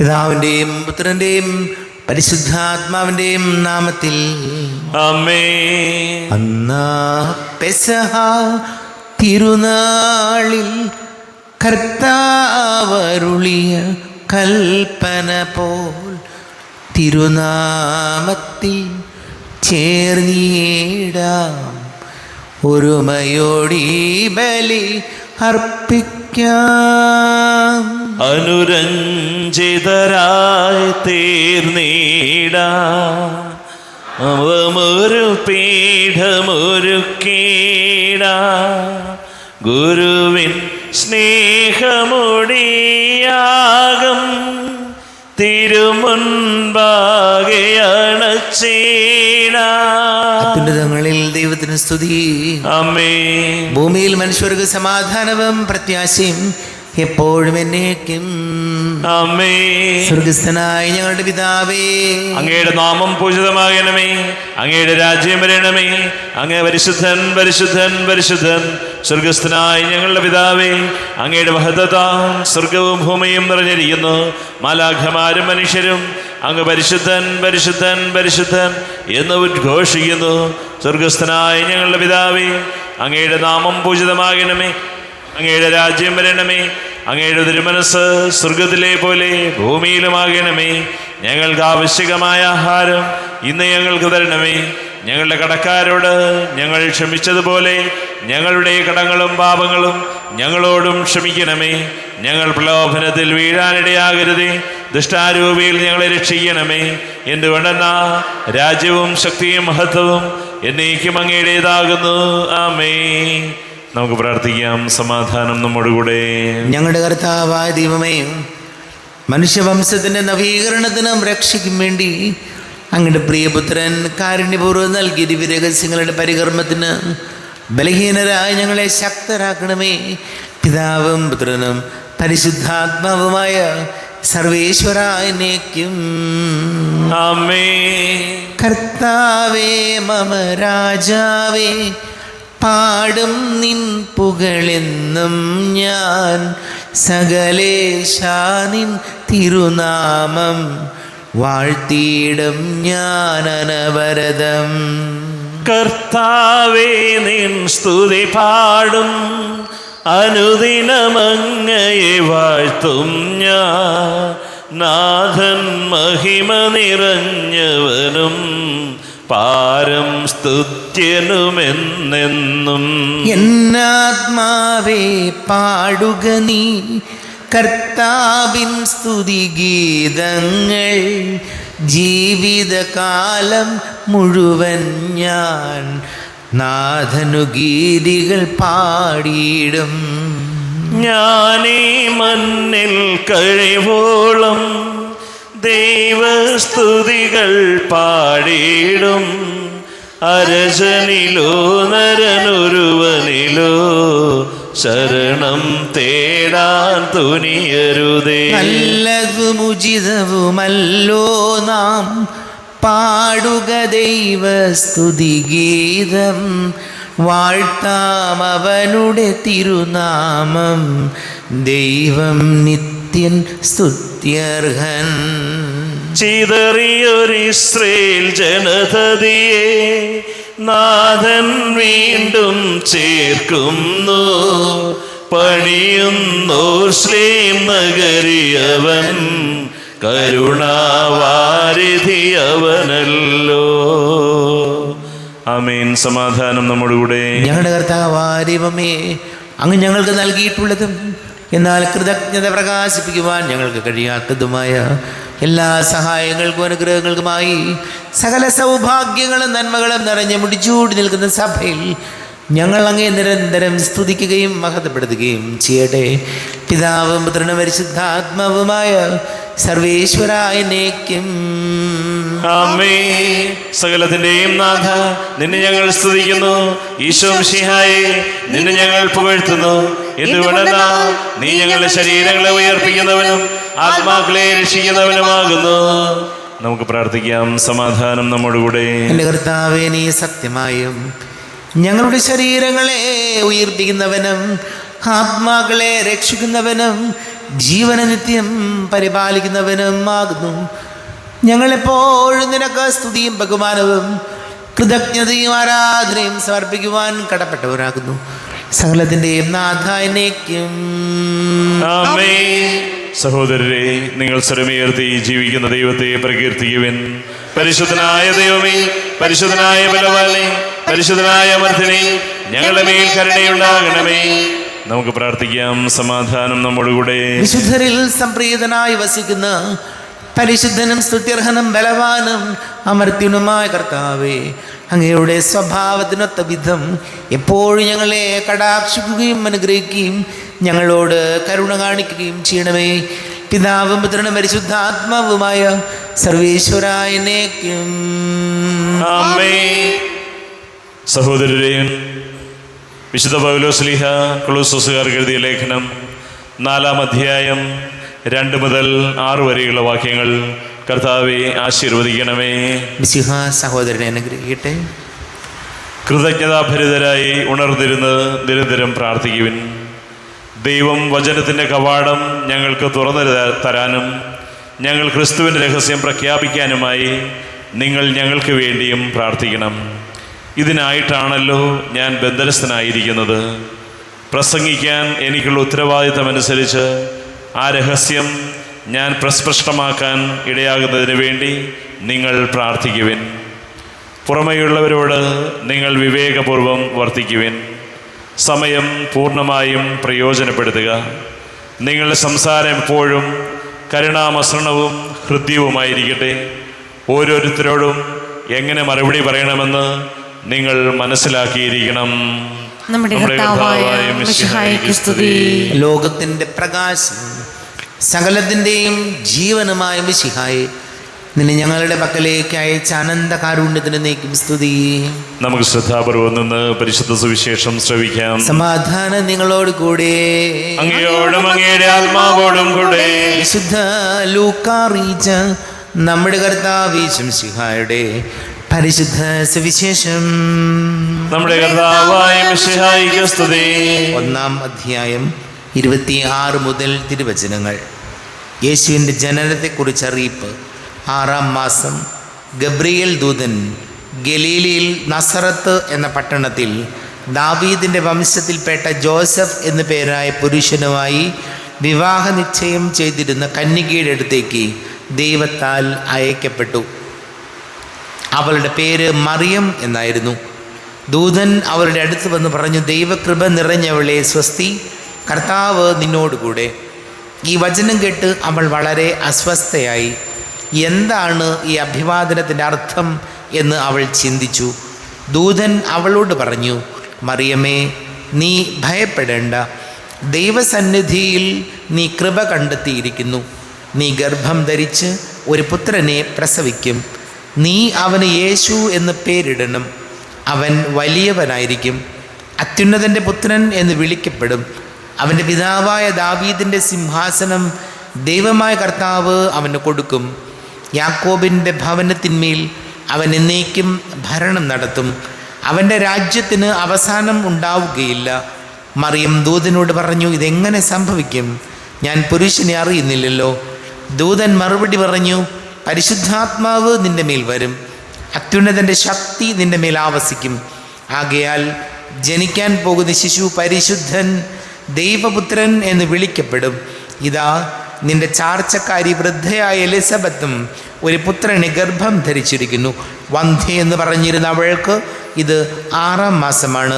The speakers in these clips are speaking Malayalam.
പിതാവിന്റെയും പുത്രന്റെയും പരിശുദ്ധാത്മാവിന്റെയും നാമത്തിൽ ആമേൻ. അന്നാ പെസഹ തിരുനാളിൽ കർത്താവരുളിയ കൽപ്പന പോൽ തിരുനാമത്തിൽ ചേർന്നിടാം. ഒരുമയോടി ബലി അർപ്പിക്കാം. അനുരഞ്ജിതരായി തീർന്നിടാം. അവമൊരു പീഠമൊരുക്കിടാം. ഗുരുവിൻ സ്നേഹമൊടിയാകം തിരുമുൻപാകെ അണച്ചിടാം. അത്യുന്നതങ്ങളിൽ ദൈവത്തിന് സ്തുതി. ആമേൻ. ഭൂമിയിൽ മനുഷ്യർക്ക് സമാധാനവും പ്രത്യാശയും എപ്പോഴും എന്നേക്കും. ആമേൻ. സ്വർഗസ്ഥനായ ഞങ്ങളുടെ പിതാവേ, അങ്ങയുടെ നാമം പൂജിതമാകണമേ. അങ്ങയുടെ രാജ്യം വരണമേ. അങ്ങേ പരിശുദ്ധൻ പരിശുദ്ധൻ പരിശുദ്ധൻ. സ്വർഗസ്ഥനായ ഞങ്ങളുടെ പിതാവേ, അങ്ങയുടെ മഹത്വത്താൽ സ്വർഗവും ഭൂമിയും നിറഞ്ഞിരിക്കുന്നു. മാലാഖമാരും മനുഷ്യരും അങ്ങ് പരിശുദ്ധൻ പരിശുദ്ധൻ പരിശുദ്ധൻ എന്ന് ഉദ്ഘോഷിക്കുന്നു. സ്വർഗസ്ഥനായ ഞങ്ങളുടെ പിതാവേ, അങ്ങയുടെ നാമം പൂജിതമാകണമേ. അങ്ങയുടെ രാജ്യം വരണമേ. അങ്ങയുടെ തിരുമനസ് സ്വർഗത്തിലെ പോലെ ഭൂമിയിലുമാകണമേ. ഞങ്ങൾക്ക് ആവശ്യകമായ ആഹാരം ഇന്ന് ഞങ്ങൾക്ക് തരണമേ. ഞങ്ങളുടെ കടക്കാരോട് ഞങ്ങൾ ക്ഷമിച്ചതുപോലെ ഞങ്ങളുടെ കടങ്ങളും പാപങ്ങളും ഞങ്ങളോടും ക്ഷമിക്കണമേ. ഞങ്ങൾ പ്രലോഭനത്തിൽ വീഴാനിടയാകരുതേ. ദുഷ്ടാരൂപിയിൽ ഞങ്ങളെ രക്ഷിക്കണമേ. എന്തുകൊണ്ടെന്നാ രാജ്യവും ശക്തിയും മഹത്വവും എന്നേക്കും അങ്ങയുടേതാകുന്നു. ആമേൻ. നമുക്ക് പ്രാർത്ഥിക്കാം. സമാധാനം നമ്മോടുകൂടെ. ഞങ്ങളുടെ കർത്താവായ ദൈവമേ, മനുഷ്യവംശത്തിന്റെ നവീകരണത്തിനും രക്ഷയ്ക്കും വേണ്ടി അങ്ങയുടെ പ്രിയപുത്രൻ കാരുണ്യപൂർവ്വം നൽകിയ ദിവ്യരഹസ്യങ്ങളുടെ പരികർമ്മത്തിന് ബലഹീനരായ ഞങ്ങളെ ശക്തരാക്കണമേ. പിതാവും പുത്രനും പരിശുദ്ധാത്മാവുമായ സർവേശ്വരായ എന്നേക്കും. ആമേൻ. കർത്താവേ മമ രാജാവേ, പാടും നിൻ പുകളെന്നും ഞാൻ. സകലേശാ നിൻ തിരുനാമം വാഴ്ത്തിയിടും ഞാൻ അനവരതം. കർത്താവേ നിൻ സ്തുതി പാടും. അനുദിനമങ്ങയെ വാഴ്ത്തും ഞാൻ. നാഥൻ മഹിമ നിറഞ്ഞവനും പാരം സ്തുത്യനുമെന്നെന്നും. എന്നാത്മാവേ പാടുക നീ കർത്താവിൻ സ്തുതിഗീതങ്ങൾ. ജീവിതകാലം മുഴുവൻ ഞാൻ നാഥനു ഗീതികൾ പാടിയിടും. ഞാനീ മണ്ണിൽ കഴിവോളം ദൈവസ്തുതികൾ പാടിയിടും. അരജനിലോ നരനൊരുവനിലോ ശരണം തേടാൻ തുനിയരുതേ. നല്ലതും ഉചിതവുമല്ലോ നാം പാടുക ദൈവസ്തുതിഗീതം. വാഴ്ത്താം അവനുടെ തിരുനാമം. ദൈവം നിത്യൻ സ്തുത്യർഹൻ. ചിതറിയൊരിസ്രയേൽ ജനതയെ നാഥൻ വീണ്ടും ചേർക്കുന്നു. പണിയുന്നോർ ശ്ലേം നഗരിയവൻ കരുണാവാരിധിയവനല്ലോ. ആമേൻ. സമാധാനം നമ്മോടുകൂടെ. ഞങ്ങളുടെ കർത്താവായ ദൈവമേ, അങ്ങ് ഞങ്ങൾക്ക് നൽകിയിട്ടുള്ളതും എന്നാൽ കൃതജ്ഞത പ്രകാശിപ്പിക്കുവാൻ ഞങ്ങൾക്ക് കഴിയാത്തതുമായ എല്ലാ സഹായങ്ങൾക്കും അനുഗ്രഹങ്ങൾക്കുമായി സകല സൗഭാഗ്യങ്ങളും നന്മകളും നിറഞ്ഞ് മുടിച്ചൂടി നിൽക്കുന്ന സഭയിൽ ഞങ്ങൾ അങ്ങേ നിരന്തരം സ്തുതിക്കുകയും മഹത്വപ്പെടുത്തുകയും ചെയ്യട്ടെ. പിതാവും പുത്രനും പരിശുദ്ധാത്മാവുമായ സർവേശ്വരായ എന്നേക്കും. ആമേൻ. സകലത്തിന്റെയും നാഥ, നിന്നെ ഞങ്ങൾ സ്തുതിക്കുന്നു. ഈശോ മിശിഹായേ, നിന്നെ ഞങ്ങൾ പുകഴ്ത്തുന്നു. എന്തുകൊണ്ടെന്നാ നീ ഞങ്ങളുടെ ശരീരങ്ങളെ ഉയർപ്പിക്കുന്നവനും ആത്മാക്കളെ രക്ഷിക്കുന്നവനുമാകുന്നു. നമുക്ക് പ്രാർത്ഥിക്കാം. സമാധാനം നമ്മോടുകൂടെ. എൻ്റെ കർത്താവേ, നീ സത്യമായും ഞങ്ങളുടെ ശരീരങ്ങളെ ഉയർപ്പിക്കുന്നവനും ആത്മാക്കളെ രക്ഷിക്കുന്നവനും ജീവന നിത്യം പരിപാലിക്കുന്നവനും ആകുന്നു. ഞങ്ങളെപ്പോഴും നിനക്ക് സ്തുതിയും ബഹുമാനവും കൃതജ്ഞതയും ആരാധനയും സമർപ്പിക്കുവാൻ കടപ്പെട്ടവരാകുന്നു. സകലത്തിൻ്റെയും നാഥായനേക്കും. സഹോദരരെ, നിങ്ങൾ സ്വരമുയർത്തി ജീവിക്കുന്ന ദൈവത്തെ പ്രകീർത്തിക്കുവിൻ. പരിശുദ്ധനായ ദൈവമേ, പരിശുദ്ധനായ ബലവാനേ, പരിശുദ്ധനായ അമർത്തിനെ, ഞങ്ങളുടെ മേൽ കരുണയുണ്ടാകണമേ. നമുക്ക് പ്രാർത്ഥിക്കാം. സമാധാനം നമ്മോടുകൂടെ. വിശുദ്ധരിൽ സംപ്രീതനായി വസിക്കുന്ന പരിശുദ്ധനും സ്തുത്യർഹനും ബലവാനും അമർത്യനുമായ കർത്താവേ, അങ്ങയുടെ സ്വഭാവത്തിനൊത്ത വിധം എപ്പോഴും ഞങ്ങളെ കടാക്ഷിക്കുകയും അനുഗ്രഹിക്കുകയും ഞങ്ങളോട് കരുണ കാണിക്കുകയും ചെയ്യണമേ. പിതാവും പുത്രനും പരിശുദ്ധാത്മാവുമായ സർവേശ്വരായനേക്കും. സഹോദരരെയും വിശുദ്ധ പൗലോസ്ലീഹ കൊളോസ്സോസുകാർക്ക് എഴുതിയ ലേഖനം 4-ാം അധ്യായം 2 മുതൽ 6 വരെയുള്ള വാക്യങ്ങൾ കർത്താവെ ആശീർവദിക്കണമേ. മിശിഹാ സഹോദരനെ അനുഗ്രഹിക്കട്ടെ. കൃതജ്ഞതാഭരിതരായി ഉണർന്നിരുന്ന് നിരന്തരം പ്രാർത്ഥിക്കുവിൻ. ദൈവം വചനത്തിൻ്റെ കവാടം ഞങ്ങൾക്ക് തുറന്നു തരാനും ഞങ്ങൾ ക്രിസ്തുവിൻ്റെ രഹസ്യം പ്രഖ്യാപിക്കാനുമായി നിങ്ങൾ ഞങ്ങൾക്ക് വേണ്ടിയും പ്രാർത്ഥിക്കണം. ഇതിനായിട്ടാണല്ലോ ഞാൻ ബന്ധനസ്ഥനായിരിക്കുന്നത്. പ്രസംഗിക്കാൻ എനിക്കുള്ള ഉത്തരവാദിത്തമനുസരിച്ച് ആ രഹസ്യം ഞാൻ പ്രസ്പഷ്ടമാക്കാൻ ഇടയാകുന്നതിന് വേണ്ടി നിങ്ങൾ പ്രാർത്ഥിക്കുവിൻ. പുറമെയുള്ളവരോട് നിങ്ങൾ വിവേകപൂർവം വർത്തിക്കുവിൻ. സമയം പൂർണ്ണമായും പ്രയോജനപ്പെടുത്തുക. നിങ്ങളുടെ സംസാരം എപ്പോഴും കരുണാമസൃണവും ഹൃദ്യവുമായിരിക്കട്ടെ. ഓരോരുത്തരോടും എങ്ങനെ മറുപടി പറയണമെന്ന് നിങ്ങൾ മനസ്സിലാക്കിയിരിക്കണം. നമ്മുടെ കർത്താവായ മിശിഹായ്ക്ക് സ്തുതി. ലോകത്തിൻ്റെ പ്രകാശം സകലത്തിൻ്റെയും ജീവനുമായ മിശിഹായെ, നിന്നെ ഞങ്ങളുടെ പക്കലേക്ക് അയച്ച അനന്ത കാരുണ്യത്തിന് നീക്കും സ്തുതി. നമുക്ക് ശ്രദ്ധാപൂർവം നിന്ന് പരിശുദ്ധ സുവിശേഷം ശ്രവിക്കാം. സമാധാനം നിങ്ങളോട് കൂടെ, അങ്ങയോടും അങ്ങയുടെ ആത്മാവോടും കൂടെ. വിശുദ്ധ ലൂക്കാ അറിയിച്ച നമ്മുടെ കർത്താവ് മിശിഹായുടെ പരിശുദ്ധ സുവിശേഷം. നമ്മുടെ കർത്താവായ മിശിഹായ്ക്ക് സ്തുതി. 1-ാം അധ്യായം 26 മുതൽ തിരുവചനങ്ങൾ. യേശുവിൻ്റെ ജനനത്തെക്കുറിച്ച് അറിയിപ്പ്. 6-ാം മാസം ഗബ്രിയേൽ ദൂതൻ ഗലീലയിൽ നസറത്ത് എന്ന പട്ടണത്തിൽ ദാവീദിൻ്റെ വംശത്തിൽപ്പെട്ട ജോസഫ് എന്നു പേരായ പുരുഷനുമായി വിവാഹ നിശ്ചയം ചെയ്തിരുന്ന കന്യകയുടെ അടുത്തേക്ക് ദൈവത്താൽ അയക്കപ്പെട്ടു. അവളുടെ പേര് മറിയം എന്നായിരുന്നു. ദൂതൻ അവരുടെ അടുത്ത് വന്ന് പറഞ്ഞു, ദൈവകൃപ നിറഞ്ഞവളെ സ്വസ്തി, കർത്താവ് നിന്നോടുകൂടെ. ഈ വചനം കേട്ട് അവൾ വളരെ അസ്വസ്ഥയായി. എന്താണ് ഈ അഭിവാദനത്തിൻ്റെ അർത്ഥം എന്ന് അവൾ ചിന്തിച്ചു. ദൂതൻ അവളോട് പറഞ്ഞു, മറിയമേ, നീ ഭയപ്പെടേണ്ട. ദൈവസന്നിധിയിൽ നീ കൃപ കണ്ടെത്തിയിരിക്കുന്നു. നീ ഗർഭം ധരിച്ച് ഒരു പുത്രനെ പ്രസവിക്കും. നീ അവന് യേശു എന്ന് പേരിടണം. അവൻ വലിയവനായിരിക്കും, അത്യുന്നതൻ്റെ പുത്രൻ എന്ന് വിളിക്കപ്പെടും. അവൻ്റെ പിതാവായ ദാവീദിൻ്റെ സിംഹാസനം ദൈവമായ കർത്താവ് അവന് കൊടുക്കും. യാക്കോബിൻ്റെ ഭവനത്തിന്മേൽ അവൻ എന്നേക്കും ഭരണം നടത്തും. അവൻ്റെ രാജ്യത്തിന് അവസാനം ഉണ്ടാവുകയില്ല. മറിയം ദൂതനോട് പറഞ്ഞു, ഇതെങ്ങനെ സംഭവിക്കും? ഞാൻ പുരുഷനെ അറിയുന്നില്ലല്ലോ. ദൂതൻ മറുപടി പറഞ്ഞു, പരിശുദ്ധാത്മാവ് നിൻ്റെ മേൽ വരും, അത്യുന്നതൻ്റെ ശക്തി നിൻ്റെ മേൽ ആവസിക്കും. ആകയാൽ ജനിക്കാൻ പോകുന്ന ശിശു പരിശുദ്ധൻ, ദൈവപുത്രൻ എന്ന് വിളിക്കപ്പെടും. ഇതാ, നിന്റെ ചാർച്ചക്കാരി വൃദ്ധയായ എലിസബത്തും ഒരു പുത്രനെ ഗർഭം ധരിച്ചിരിക്കുന്നു. വന്ധ്യ എന്ന് പറഞ്ഞിരുന്ന അവൾക്ക് ഇത് 6-ാം മാസമാണ്.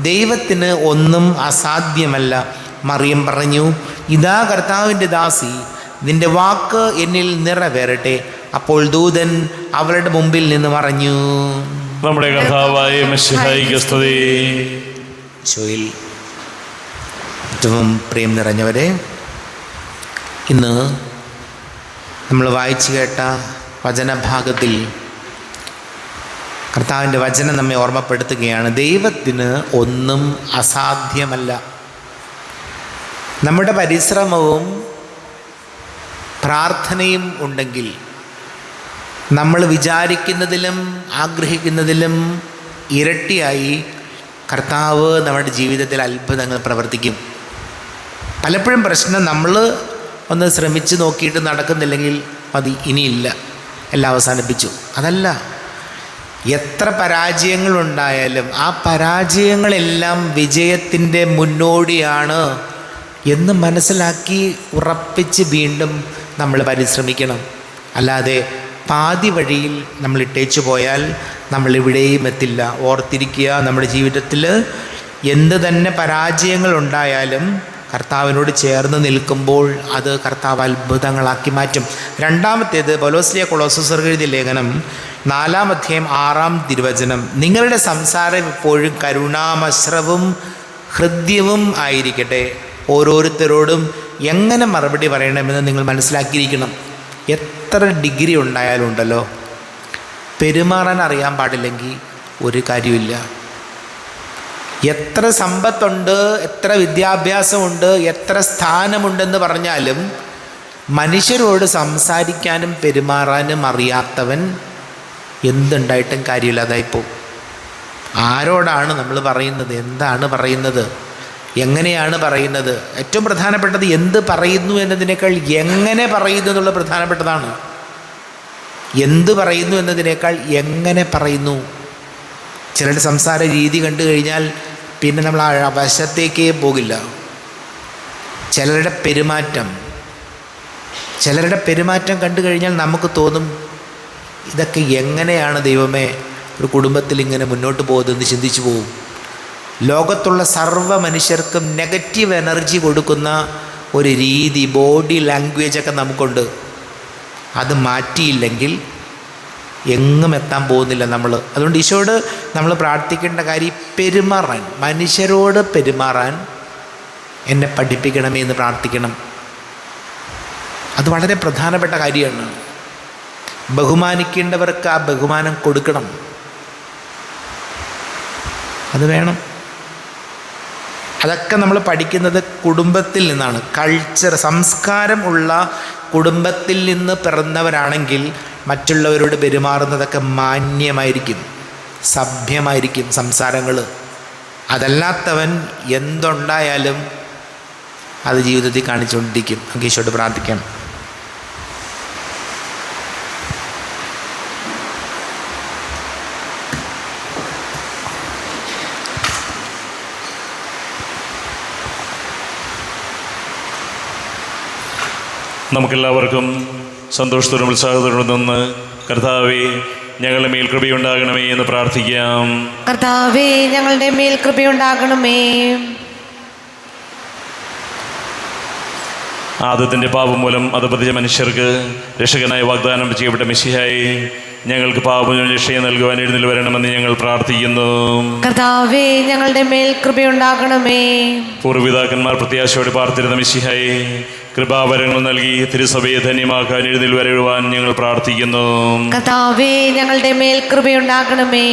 ദൈവത്തിന് ഒന്നും അസാധ്യമല്ല. മറിയം പറഞ്ഞു, ഇതാ കർത്താവിൻ്റെ ദാസി, നിന്റെ വാക്ക് എന്നിൽ നിറവേറട്ടെ. അപ്പോൾ ദൂതൻ അവളുടെ മുമ്പിൽ നിന്ന് മറഞ്ഞു. നമ്മുടെ കർത്താവായ മിശിഹായ്ക്ക് സ്തുതി. ഈശോയിൽ ഏറ്റവും പ്രിയം നിറഞ്ഞവരെ, ഇന്ന് നമ്മൾ വായിച്ചു കേട്ട വചനഭാഗത്തിൽ കർത്താവിൻ്റെ വചനം നമ്മെ ഓർമ്മപ്പെടുത്തുകയാണ്, ദൈവത്തിന് ഒന്നും അസാധ്യമല്ല. നമ്മുടെ പരിശ്രമവും പ്രാർത്ഥനയും ഉണ്ടെങ്കിൽ നമ്മൾ വിചാരിക്കുന്നതിലും ആഗ്രഹിക്കുന്നതിലും ഇരട്ടിയായി കർത്താവ് നമ്മുടെ ജീവിതത്തിൽ അത്ഭുതങ്ങൾ പ്രവർത്തിക്കും. പലപ്പോഴും പ്രശ്നം നമ്മൾ ഒന്ന് ശ്രമിച്ച് നോക്കിയിട്ട് നടക്കുന്നില്ലെങ്കിൽ മതി, ഇനിയില്ല, എല്ലാം അവസാനിപ്പിച്ചു. അതല്ല, എത്ര പരാജയങ്ങളുണ്ടായാലും ആ പരാജയങ്ങളെല്ലാം വിജയത്തിൻ്റെ മുന്നോടിയാണ് എന്ന് മനസ്സിലാക്കി ഉറപ്പിച്ച് വീണ്ടും നമ്മൾ പരിശ്രമിക്കണം. അല്ലാതെ പാതി വഴിയിൽ നമ്മൾ ഇട്ടേച്ചു പോയാൽ നമ്മൾ എവിടെയും എത്തില്ല. ഓർത്തിരിക്കുക, നമ്മുടെ ജീവിതത്തിൽ എന്ത് തന്നെ പരാജയങ്ങളുണ്ടായാലും കർത്താവിനോട് ചേർന്ന് നിൽക്കുമ്പോൾ അത് കർത്താവ് അത്ഭുതങ്ങളാക്കി മാറ്റും. രണ്ടാമത്തേത് പൗലോസ്ലിയ കൊളോസ്യർക്ക് എഴുതിയ ലേഖനം 4-ാം അധ്യായം 6-ാം തിരുവചനം, നിങ്ങളുടെ സംസാരം എപ്പോഴും കരുണാമശ്രവും ഹൃദ്യവും ആയിരിക്കട്ടെ. ഓരോരുത്തരോടും എങ്ങനെ മറുപടി പറയണമെന്ന് നിങ്ങൾ മനസ്സിലാക്കിയിരിക്കണം. എത്ര ഡിഗ്രി ഉണ്ടായാലും ഉണ്ടല്ലോ, പെരുമാറാൻ അറിയാൻ പാടില്ലെങ്കിൽ ഒരു കാര്യമില്ല. എത്ര സമ്പത്തുണ്ട്, എത്ര വിദ്യാഭ്യാസമുണ്ട്, എത്ര സ്ഥാനമുണ്ടെന്ന് പറഞ്ഞാലും മനുഷ്യരോട് സംസാരിക്കാനും പെരുമാറാനും അറിയാത്തവൻ എന്തുണ്ടായിട്ടും കാര്യമില്ലാതായിപ്പോൾ. ആരോടാണ് നമ്മൾ പറയുന്നത്, എന്താണ് പറയുന്നത്, എങ്ങനെയാണ് പറയുന്നത്? ഏറ്റവും പ്രധാനപ്പെട്ടത് എന്ത് പറയുന്നു എന്നതിനേക്കാൾ എങ്ങനെ പറയുന്നു എന്നുള്ളത് പ്രധാനപ്പെട്ടതാണ്. എന്ത് പറയുന്നു എന്നതിനേക്കാൾ എങ്ങനെ പറയുന്നു. ചിലരുടെ സംസാര രീതി കണ്ടു കഴിഞ്ഞാൽ പിന്നെ നമ്മൾ ആ വശത്തേക്കേ പോകില്ല. ചിലരുടെ പെരുമാറ്റം കണ്ടു കഴിഞ്ഞാൽ നമുക്ക് തോന്നും, ഇതൊക്കെ എങ്ങനെയാണ് ദൈവമേ ഒരു കുടുംബത്തിൽ ഇങ്ങനെ മുന്നോട്ട് പോകുന്നതെന്ന് ചിന്തിച്ചു പോകും. ലോകത്തുള്ള സർവ്വ മനുഷ്യർക്കും നെഗറ്റീവ് എനർജി കൊടുക്കുന്ന ഒരു രീതി, ബോഡി ലാംഗ്വേജൊക്കെ നമുക്കുണ്ട്. അത് മാറ്റിയില്ലെങ്കിൽ എങ്ങും എത്താൻ പോകുന്നില്ല നമ്മൾ. അതുകൊണ്ട് ഈശോയോട് നമ്മൾ പ്രാർത്ഥിക്കേണ്ട കാര്യം പെരുമാറാൻ, മനുഷ്യരോട് പെരുമാറാൻ എന്നെ പഠിപ്പിക്കണമേ എന്ന് പ്രാർത്ഥിക്കണം. അത് വളരെ പ്രധാനപ്പെട്ട കാര്യമാണ്. ബഹുമാനിക്കേണ്ടവർക്ക് ആ ബഹുമാനം കൊടുക്കണം. അത് വേണം. അതൊക്കെ നമ്മൾ പഠിക്കുന്നത് കുടുംബത്തിൽ നിന്നാണ്. സംസ്കാരം ഉള്ള കുടുംബത്തിൽ നിന്ന് പിറന്നവരാണെങ്കിൽ മറ്റുള്ളവരോട് പെരുമാറുന്നതൊക്കെ മാന്യമായിരിക്കും, സഭ്യമായിരിക്കും സംസാരങ്ങൾ. അതല്ലാത്തവൻ എന്തുണ്ടായാലും അത് ജീവിതത്തിൽ കാണിച്ചുകൊണ്ടിരിക്കും. നമുക്ക് ഈശോയോട് പ്രാർത്ഥിക്കാം. നമുക്കെല്ലാവർക്കും സന്തോഷത്തോടും ഉത്സാഹത്തോടും നിന്ന് കർത്താവേ ഞങ്ങളുടെ മേൽ കൃപയുണ്ടാകണമേ എന്ന് പ്രാർത്ഥിക്കാം. കർത്താവേ ഞങ്ങളുടെ മേൽ കൃപയുണ്ടാകണമേ. ആദത്തിന്റെ പാപം മൂലം അധപതിച്ച മനുഷ്യർക്ക് രക്ഷകനായി വാഗ്ദാനം ചെയ്യപ്പെട്ട മിശിഹായെ ഞങ്ങൾക്ക് പാപമോചന രക്ഷയെ നൽകുവാൻ എഴുന്നേറ്റ് വരണമെന്ന് ഞങ്ങൾ പ്രാർത്ഥിക്കുന്നു. കർത്താവേ ഞങ്ങളുടെ മേൽ കൃപയുണ്ടാകണമേ. പൂർവ്വപിതാക്കന്മാർ പ്രത്യാശയോടെ പാർത്തിരുന്ന മിശിഹായെ കൃപാവരങ്ങൾ നൽകി തിരുസഭയെ ധന്യമാക്കാൻ എഴുന്നേറ്റ് വരുവാൻ ഞങ്ങൾ പ്രാർത്ഥിക്കുന്നു. കർത്താവേ ഞങ്ങളുടെ മേൽ കൃപയുണ്ടാകണമേ.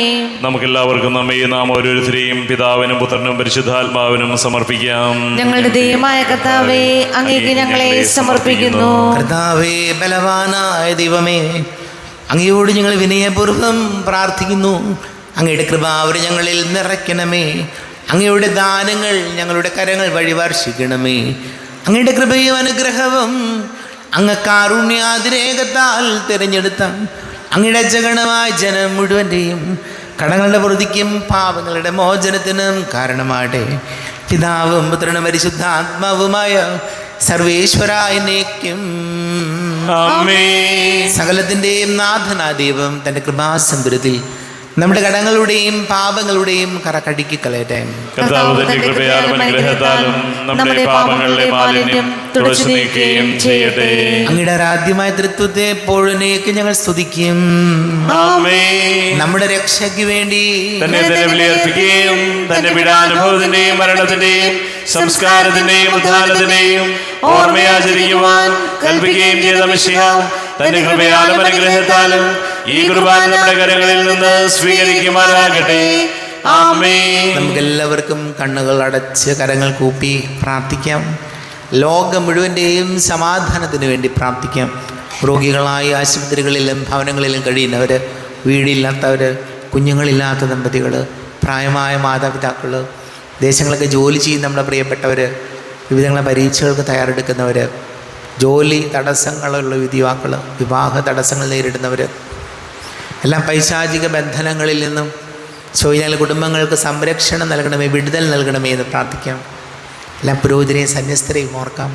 നമുക്കെല്ലാവർക്കും നാം ഓരോരുത്തരെയും പിതാവിനും പുത്രനും പരിശുദ്ധാത്മാവിനും സമർപ്പിക്കാം. ഞങ്ങളുടെ ദൈവമായ കർത്താവേ അങ്ങേക്ക് ഞങ്ങളെ സമർപ്പിക്കുന്നു. കർത്താവേ ബലവാനായ ദൈവമേ, അങ്ങയോട് ഞങ്ങൾ വിനയപൂർവ്വം പ്രാർത്ഥിക്കുന്നു. അങ്ങയുടെ കൃപാവരം ഞങ്ങളിൽ നിറയ്ക്കണമേ. അങ്ങയുടെ ദാനങ്ങൾ ഞങ്ങളുടെ കരങ്ങൾ വഴി വർഷിക്കണമേ. അങ്ങയുടെ കൃപയും അനുഗ്രഹവും അങ്ങ് കാരുണ്യാതിരേകത്താൽ തിരഞ്ഞെടുത്ത അങ്ങയുടെ ജഗണമായ ജനം മുഴുവൻ്റെയും കടങ്ങളുടെ പ്രതിക്കും പാപങ്ങളുടെ മോചനത്തിനും കാരണമാട്ടെ. പിതാവും പുത്രനും പരിശുദ്ധാത്മാവുമായ സർവേശ്വരായ എന്നേക്കും സകലത്തിൻ്റെയും നാഥനായ ദൈവം തൻ്റെ കൃപാസമ്പരത്തിൽ നമ്മുടെ കടങ്ങളുടെയും പാപങ്ങളുടെയും കറകടുക്കി കളയട്ടെ. നമ്മുടെ പാപങ്ങളുടെ മാലിന്യം തുടച്ചു നീക്കുകയും ചെയ്യട്ടെ. അങ്ങയുടെ ആരാധ്യമായ തൃത്വത്തെ എപ്പോഴേക്ക് ഞങ്ങൾ സ്തുതിക്കും. നമ്മുടെ രക്ഷയ്ക്ക് വേണ്ടി തന്നെ ബലിയർപ്പിക്കുകയും തന്റെ പീഡാനുഭവത്തിന്റെയും മരണത്തിന്റെയും സംസ്കാരത്തിന്റെയും ഉദ്ധാനത്തിന്റെയും ഓർമ്മയാചരിക്കുവാൻ കൽപ്പിക്കുകയും ചെയ്ത മിശിഹ തന്റെ കൃപയാലും അനുഗ്രഹത്താലും ഈ കുർബാന നമ്മുടെ കരങ്ങളിൽ നിന്ന് സ്വീകരിക്കുമാറാകട്ടെ. ആമേൻ. നമുക്കെല്ലാവർക്കും കണ്ണുകൾ അടച്ച് കരങ്ങൾ കൂപ്പി പ്രാർത്ഥിക്കാം. ലോകം മുഴുവൻ്റെയും സമാധാനത്തിന് വേണ്ടി പ്രാർത്ഥിക്കാം. രോഗികളായ ആശുപത്രികളിലും ഭവനങ്ങളിലും കഴിയുന്നവർ, വീടില്ലാത്തവർ, കുഞ്ഞുങ്ങളില്ലാത്ത ദമ്പതികൾ, പ്രായമായ മാതാപിതാക്കൾ, ദേശങ്ങളൊക്കെ ജോലി ചെയ്യുന്ന നമ്മുടെ പ്രിയപ്പെട്ടവർ, വിവിധങ്ങളെ പരീക്ഷകൾക്ക് തയ്യാറെടുക്കുന്നവർ, ജോലി തടസ്സങ്ങളുള്ള യുവാക്കൾ, വിവാഹ തടസ്സങ്ങൾ നേരിടുന്നവർ, എല്ലാം പൈശാചിക ബന്ധനങ്ങളിൽ നിന്നും ഞങ്ങളുടെ കുടുംബങ്ങൾക്ക് സംരക്ഷണം നൽകണമേ, വിടുതൽ നൽകണമേ എന്ന് പ്രാർത്ഥിക്കാം. എല്ലാം പുരോഹിതരെയും സന്യസ്തരെയും ഓർക്കാം.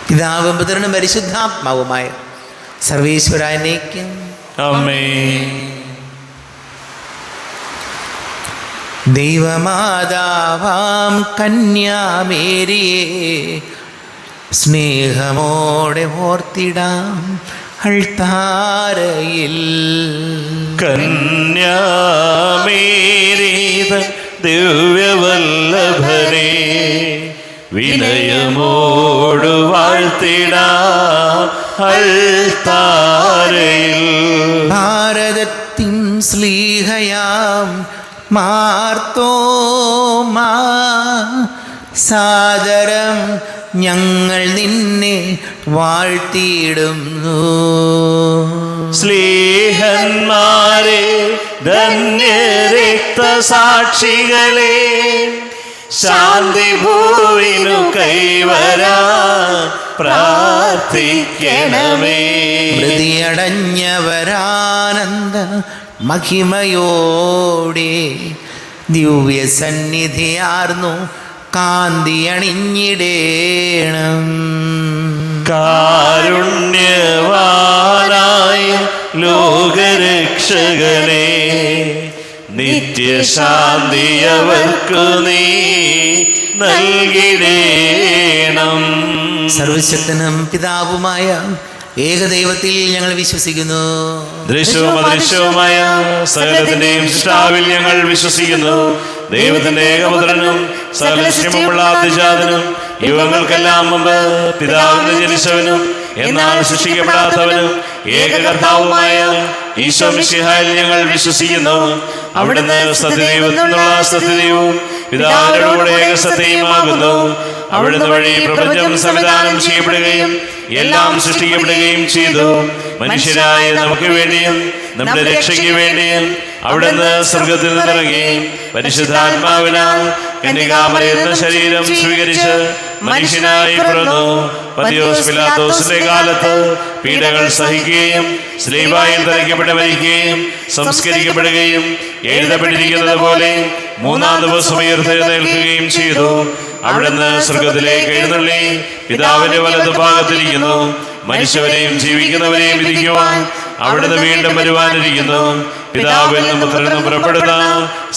പിതാവും പുത്രനും പരിശുദ്ധാത്മാവുമായ സർവീശ്വരനേക്കും ആമേൻ. ദൈവമാതാവാം കന്യാമേരിയെ സ്നേഹമോടെ ഓർത്തിടാം അൾത്താരയിൽ. കന്യാമേരീത ദിവ്യവല്ലഭനെ വിനയമോട് വാഴ്ത്തിടാം അൾത്താരയിൽ. ഭാരതത്തിൻ സ്ലീഹയാം മാർത്തോമാ സാദരം ഞങ്ങൾ നിന്നെ വാഴ്ത്തിയിടുന്നു. സ്ലീഹന്മാരെ ധന്യരക്തസാക്ഷികളെ ശാന്തി ഭൂവിനു കൈവരാ പ്രാർത്ഥിക്കണമേ. മൃതിയടഞ്ഞവരാനന്ദ മഹിമയോടെ ദിവ്യ സന്നിധിയാർന്നു കാന്തി അണിഞ്ഞിടേണം. കാരുണ്യവാനായ ലോകരക്ഷകനെ നിത്യശാന്തി അവർക്കു നീ നൽകിടേണം. സർവശക്തനും പിതാവുമായ ഏകദൈവത്തിൽ ഞങ്ങൾ വിശ്വസിക്കുന്നു. ദൃശ്യവും അദൃശ്യവുമായ സകലത്തിന്റെയും സൃഷ്ടാവിൽ ഞങ്ങൾ വിശ്വസിക്കുന്നു. ദൈവത്തിന്റെ ഏകപുത്രനും സകല സൃഷ്ടിമുള്ള ആദ്യജാതനും യുഗങ്ങൾക്കെല്ലാം മുമ്പ് പിതാവിന് ജനിച്ചവനും എന്നാൽ സൃഷ്ടിക്കപ്പെടാത്തവനും ഏകകർത്താവുമായ ഈശോ മിശിഹായിൽ ഞങ്ങൾ വിശ്വസിക്കുന്നു. അവിടുന്ന് സത്യദൈവത്തിനുള്ള സത്യദൈവവും പിതാവിനോട് ഏകസത്യമാകുന്നു. അവിടുന്ന് വഴി പ്രപഞ്ചം സംവിധാനം ചെയ്യപ്പെടുകയും എല്ലാം സൃഷ്ടിക്കപ്പെടുകയും ചെയ്തു. മനുഷ്യരായ നമുക്ക് വേണ്ടിയും നമ്മുടെ രക്ഷയ്ക്ക് വേണ്ടിയും അവിടുന്ന് സ്വർഗത്തിൽ നിന്നിറങ്ങി പരിശുദ്ധാത്മാവിനാൽ കന്യകാമറിയത്തിന്റെ ശരീരം സ്വീകരിച്ച് മനുഷ്യനായി പിറന്നു. പന്തിയോസ് പിലാത്തോസിന്റെ കാലത്ത് പീഡകൾ സഹിക്കുകയും സ്ലീബായിൽ തറയ്ക്കപ്പെട്ട് മരിക്കുകയും സംസ്കരിക്കപ്പെടുകയും എഴുതപ്പെട്ടിരിക്കുന്നത് പോലെ മൂന്നാം ദിവസം ഉയർത്തെഴുന്നേൽക്കുകയും ചെയ്തു. അവിടുന്ന് സ്വർഗത്തിലേക്ക് എഴുന്നള്ളി പിതാവിന്റെ വലതു ഭാഗത്തിരിക്കുന്നു. മനുഷ്യവരെയും ജീവിക്കുന്നവരെയും വിധിക്കുവാൻ അവിടുന്ന് വീണ്ടും വരുവാനിരിക്കുന്നു. പിതാവിൽ നിന്ന് പുത്രനും പുറപ്പെടുന്ന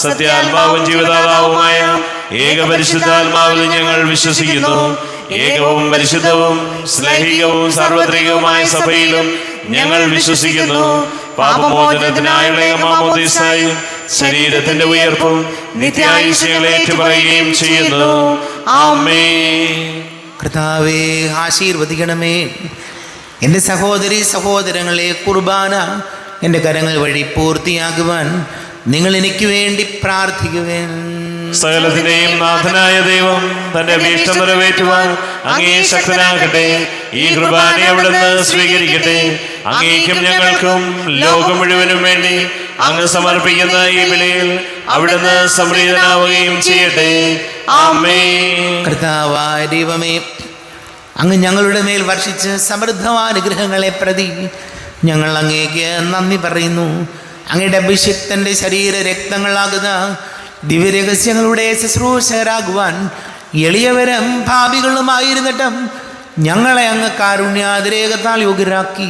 സത്യാത്മാവും ജീവദാതാവുമായ ഏകപരിശുദ്ധാത്മാവിൽ ഞങ്ങൾ വിശ്വസിക്കുന്നു. ഏകവും പരിശുദ്ധവും സ്നേഹികവും സാർവത്രികവുമായ സഭയിലും ഞങ്ങൾ വിശ്വസിക്കുന്നു. പാപമോചനത്തിനായുള്ള മാമോദീസായും ശരീരത്തിന്റെ ഉയർപ്പും നിത്യായുഷ്യം ഏറ്റുപറയുകയും ചെയ്യുന്നു. ആമേൻ. കർത്താവേ, ആശീർവദിക്കണമേ. എൻ്റെ സഹോദരി സഹോദരങ്ങളെ, കുർബാന എൻ്റെ കരങ്ങൾ വഴി പൂർത്തിയാക്കുവാൻ നിങ്ങൾ എനിക്ക് വേണ്ടി പ്രാർത്ഥിക്കുവേൻ. സകലത്തിന്റെയും നാഥനായ ദൈവം തന്റെ അഭീഷ്ടം നിറവേറ്റുവാൻ അങ്ങേ ശക്തനാകട്ടെ. ഈ കുർബാന അവിടുന്ന് സ്വീകരിക്കട്ടെ. അങ്ങേക്കും ഞങ്ങൾക്കും ലോകം മുഴുവനും വേണ്ടി അങ്ങ് സമർപ്പിക്കുന്ന ഈ ബലിയിൽ അവിടുന്ന് സംപ്രീതനാവുകയും ചെയ്യട്ടെ. ആമേൻ. കർത്താവായ ദൈവമേ, അങ്ങ് ഞങ്ങളുടെ മേൽ വർഷിച്ച് സമൃദ്ധമാനുഗ്രഹങ്ങളെ പ്രതി ഞങ്ങൾ അങ്ങേക്ക് നന്ദി പറയുന്നു. അങ്ങയുടെ അഭിഷിക്തന്റെ ശരീര രക്തങ്ങളാകുന്ന ദിവ്യരഹസ്യങ്ങളുടെ ശുശ്രൂഷകരാകുവാൻ എളിയവരും ഭാവികളുമായിരുന്നിട്ടും ഞങ്ങളെ അങ്ങ് കാരുണ്യാതിരേകത്താൽ യോഗ്യരാക്കി.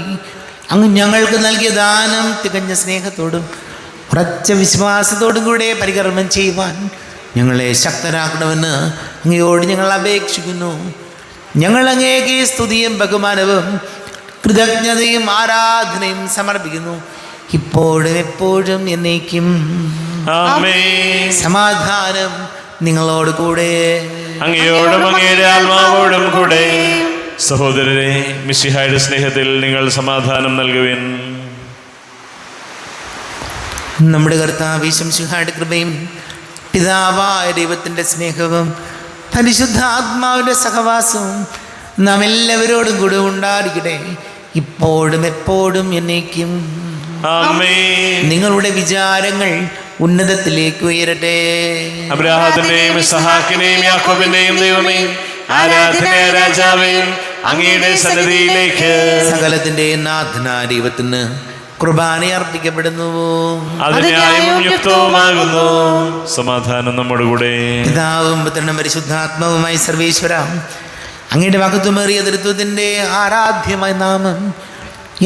അങ്ങ് ഞങ്ങൾക്ക് നൽകിയ ദാനം തികഞ്ഞ സ്നേഹത്തോടും ഉറച്ച വിശ്വാസത്തോടും കൂടെ പരികർമ്മം ചെയ്യുവാൻ ഞങ്ങളെ ശക്തരാക്കണമെന്ന് അങ്ങയോട് ഞങ്ങൾ അപേക്ഷിക്കുന്നു. ഞങ്ങൾ അങ്ങേക്ക് സ്തുതിയും ബഹുമാനവും കൃതജ്ഞതയും ആരാധനയും സമർപ്പിക്കുന്നു, ഇപ്പോഴും എപ്പോഴും എന്നേക്കും. ആമേൻ. സമാധാനം നിങ്ങളോട് കൂടെ, അങ്ങയോടും അങ്ങയുടെ ആത്മാവോടും കൂടെ. സഹോദരരെ, മിശിഹായുടെ സ്നേഹത്തിൽ നിങ്ങൾ സമാധാനം നൽകുവിൻ. നമ്മുടെ കർത്താവ് മിശിഹായുടെ കൃപയും പിതാവായ ദൈവത്തിൻ്റെ സ്നേഹവും പരിശുദ്ധാത്മാവിൻ്റെ സഹവാസവും നാം എല്ലാവരോടും കൂടെ ഉണ്ടായിരിക്കട്ടെ, ഇപ്പോഴും എപ്പോഴും എന്നേക്കും. ആമേൻ. നിങ്ങളുടെ വിചാരങ്ങൾ ഉന്നതത്തിലേക്ക് ഉയരട്ടെ. അബ്രാഹത്തിന്റെയും ഇസ്ഹാക്കിന്റെയും യാക്കോബിന്റെയും ദൈവമേ, ആരാധനയായ രാജാവേ, അങ്ങയുടെ സന്നിധിയിലേക്ക് സകലത്തിന്റെ നാഥനായ ദൈവത്തിന് കുർബാന അർപ്പിക്കപ്പെടുന്നു. അത് ന്യായവും യുക്തവുമാകുന്നു. സമാധാനം നമ്മുടെ കൂടെ. പിതാവും പുത്രനും പരിശുദ്ധാത്മാവുമായി സർവേശ്വര, അങ്ങയുടെ മഹത്വമേറിയ തൃത്വത്തിന്റെ ആരാധ്യമായ നാമം